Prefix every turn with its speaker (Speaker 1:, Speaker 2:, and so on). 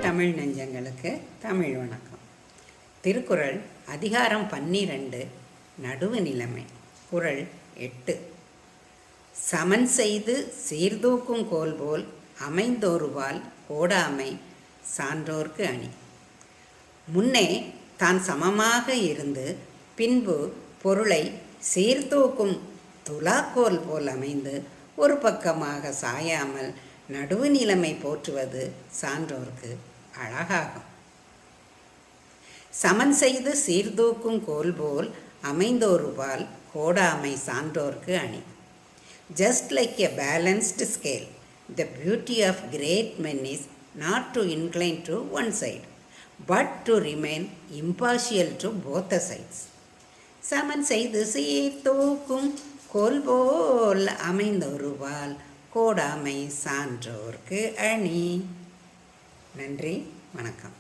Speaker 1: தமிழ் நெஞ்சங்களுக்கு தமிழ் வணக்கம். திருக்குறள் அதிகாரம் 12 நடுவு நிலைமை. குறள் 8. சமன் செய்து சீர்தூக்கும் கோல் போல் அமைந்தோருவால் கோடாமை சான்றோர்க்கு அணி. முன்னே தான் சமமாக இருந்து பின்பு பொருளை சீர்தூக்கும் துலாக்கோல் போல் அமைந்து ஒரு பக்கமாக சாயாமல் நடுவு நிலைமை போற்றுவது சான்றோர்க்கு அழகாகும். சமன் செய்து சீர்தூக்கும் கோல் போல் அமைந்தோருவால் கோடாமை சான்றோர்க்கு அணி. Just like a balanced scale, the beauty of great men is not to incline to one side, but to remain impartial to both the sides. சமன் செய்து சீர்தூக்கும் கோல் போல் அமைந்தோருவால் கோடாமை சான்றோர்க்கு அணி. நன்றி, வணக்கம்.